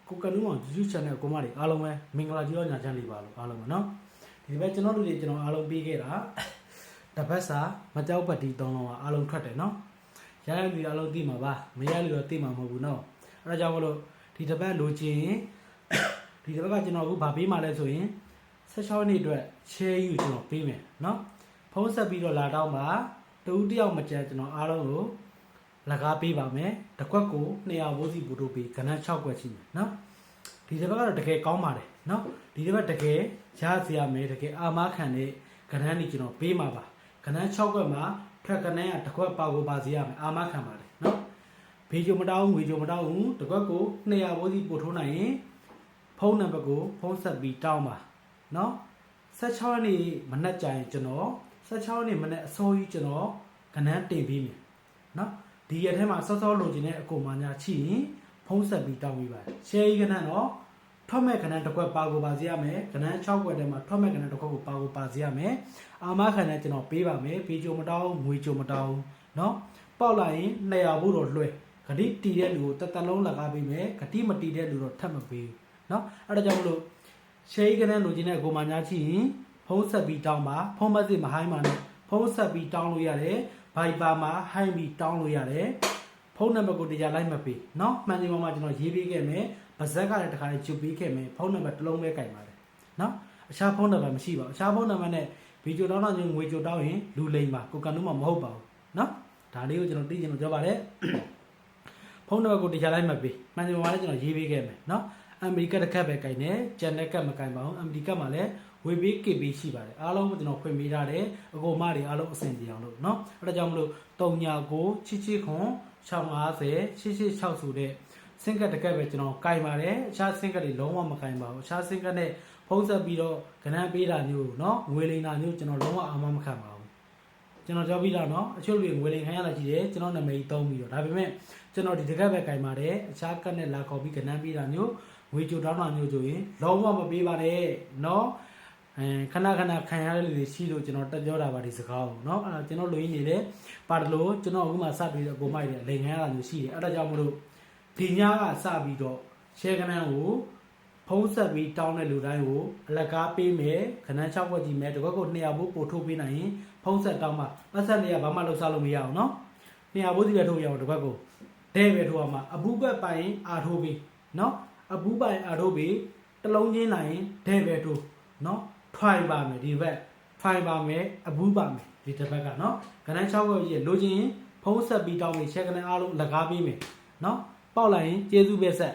ကိုကနူးမောင် YouTube channel ကိုမလေးအားလုံးပဲမင်္ဂလာကြီးရောညာချမ်းလေးပါလို့အားလုံးပဲเนาะဒီဘက်ကျွန်တော်တို့တွေကျွန်တော်အားလုံးပြီးခဲ့တာတပတ်စာမကြောက်ပတ်တီ3လုံးအားလုံးထွက်တယ်เนาะရရလူအားလုံးသိမှာပါမရလူတော့သိမှာမဟုတ်ဘူးเนาะအဲ့ဒါကြောင့်မလို့ဒီတပတ်လိုချင်ဒီတပတ်ကကျွန်တော်အခုဗာပေးမှလဲဆိုရင်16နှစ်အတွက် share ယူကျွန်တော်ပေးမယ်เนาะဖုန်းဆက်ပြီးတော့လာတော့မှာတူတယောက်မကြမ်းကျွန်တော်အားလုံးကိုလကားပေးပါမယ်တစ်ခွက်ကို200ဘိုးစီပို့ထုတ်ပြီးကဏ္ဍ6ခွက်ရှိမယ်เนาะဒီတစ်ပတ်ကတော့တကယ်ကောင်းပါတယ်เนาะဒီတစ်ပတ်တကယ်ရစီရမယ်တကယ်အာမခံတဲ့ကဏ္ဍนี่ကျွန်တော်ပေးမှာပါကဏ္ဍ6ခွက်မှာထက်ကဏ္ဍကတစ်ခွက်ပါကိုပါစီရမယ်အာမခံပါတယ်เนาะဘေးကြုံမတောင်းငွေကြုံမတောင်းဘူးတစ်ခွက်ကို200ဘိုးစီပို့ထုတ်နိုင်ရင်ဖုန်းနံပါတ်ကိုဖုန်းဆက်ပြီးတောင်းပါเนาะ16ရက်နေ့မနက်ကြရင်ကျွန်တော်16ရက်နေ့မနက်အစောကြီးကျွန်တော်ကဏ္ဍတင်ပြီးမယ်เนาะဒီရက်ထဲမှာစောစောလိုချင်တဲ့အကူမညာချိရင်ဖုံးဆက်ပြီးတောင်းပြီးပါတယ်ရှယ်ကြီးကဏ္ဍတော့ထွက်မဲ့ကဏ္ဍတစ်ခွက်ပါကိုပါစီရမယ်ကဏ္ဍ6ခွက်ထဲမှာထွက်မဲ့ကဏ္ဍတစ်ခွက်ကိုပါကိုပါစီရမယ်အာမခံနဲ့ကျွန်တော်ပေးပါမယ်ဘေးကြုံမတောင်းငွေကြုံမတောင်းเนาะပေါက်လိုက်ရင်200ဘို့တော့လွှဲဂတိတီတဲ့လူကိုတသက်လုံးလက်ကားပေးမယ်ဂတိမတီတဲ့လူတော့ထပ်မပေးဘူးเนาะအဲ့ဒါကြောင့်မလို့ရှယ်ကြီးကဏ္ဍလိုချင်တဲ့အကူမညာချိရင်ဖုံးဆက်ပြီးတောင်းပါဖုံးမစစ်မဟိုင်းပါနဲ့ဖုံးဆက်ပြီးတောင်းလို့ရတယ်ဘိုင်ပါမှာဟိုင်းပြီးတောင်းလို့ရတယ်ဖုန်းနံပါတ်ကိုတရားလိုက်မပေးเนาะမှန်တယ်မှာကျွန်တော်ရေးပေးခဲ့မယ်ဗဇက်ကလည်းတခါလေးချုပ်ပေးခဲ့မယ်ဖုန်းနံပါတ်တစ်လုံးပဲကြိုင်ပါတယ်เนาะအခြားဖုန်းနံပါတ်မရှိပါဘူးအခြားဖုန်းနံပါတ်နဲ့ဗီဒီယိုတောင်းတော့ငွေကြိုတောင်းရင်လူလိမ်ပါကိုကန်တော့မဟုတ်ပါဘူးเนาะဒါလေးကိုကျွန်တော်သိချင်လို့ပြောပါတယ်ဖုန်းနံပါတ်ကိုတရားလိုက်မပေးမှန်တယ်မှာလည်းကျွန်တော်ရေးပေးခဲ့မယ်เนาะအမေရိကတစ်ခက်ပဲကြိုင်တယ်ဂျန်နက်ကမကြိုင်ပါဘူးအမေရိကမှာလည်းဝေပေးကေပေးရှိပါတယ်အားလုံးကိုကျွန်တော်ဖွင့်ပေးထားတယ်အကိုမတွေအားလုံးအဆင်ပြေအောင်လို့เนาะအဲ့ဒါကြောင့်မလို့39ချစ်ချစ်ခွန်650 886ဆိုတဲ့စင်ကတ်တကက်ပဲကျွန်တော်ကြိုင်ပါတယ်အခြားစင်ကတ်တွေလုံးဝမကြိုင်ပါဘူးအခြားစင်ကတ်နဲ့ဖုံးဆက်ပြီးတော့ကဏ္ဍပေးတာမျိုးเนาะငွေလိမ်တာမျိုးကျွန်တော်လုံးဝအာမမခံပါဘူးကျွန်တော်ပြောပြီးတော့เนาะအချို့လူငွေလိမ်ခံရတာရှိတယ်ကျွန်တော်နာမည်သုံးပြီးတော့ဒါပေမဲ့ကျွန်တော်ဒီတကက်ပဲကြိုင်ပါတယ်အခြားကတ်နဲ့လာခေါ်ပြီးကဏ္ဍပေးတာမျိုးငွေကြိုတောင်းတာမျိုးဆိုရင်လုံးဝမပေးပါနဲ့เนาะခဏခဏခံရတဲ့လူတွေရှိလို့ကျွန်တော်တက်ပြောတာပါဒီစကားကိုเนาะအဲ့ဒါကျွန်တော်လူရင်းနေတယ်ပါတလို့ကျွန်တော်အခုမှစပြီးတော့ကိုမိုက်တယ်လိန်ခံရတာမျိုးရှိတယ်အဲ့ဒါကြောင့်မလို့ဒီညကစပြီးတော့ share ကဏ္ဍကိုဖုံးဆက်ပြီးတောင်းတဲ့လူတိုင်းကိုအလကားပေးမယ်ခဏ6ဝက်ကြည့်မယ်တကွက်ကို200ဘို့ပို့ထုတ်ပေးနိုင်ရင်ဖုံးဆက်တောင်းမှပတ်ဆက်နေရဘာမှလှုပ်ရှားလို့မရအောင်เนาะ200ဘို့စီပဲထုတ်ရအောင်တကွက်ကိုဒဲပဲထုတ်အောင်မှအဘူးဘက်ပိုင်အာထိုးပြီးเนาะအဘူးပိုင်အာထိုးပြီးတလုံးချင်းလိုက်ရင်ဒဲပဲထုတ်เนาะထိုင်ပါမယ်ဒီဘက်ထိုင်ပါမယ်အဘူးပါမယ်ဒီတစ်ဘက်ကเนาะကဏ္ဍ6ခွက်ရဲ့လိုချင်ဖုံးဆက်ပြီးတောင်းပြီး share ကဏ္ဍအားလုံးလက်ကားပေးမယ်เนาะပေါက်လိုက်ရင်ကျေးဇူးပဲဆက်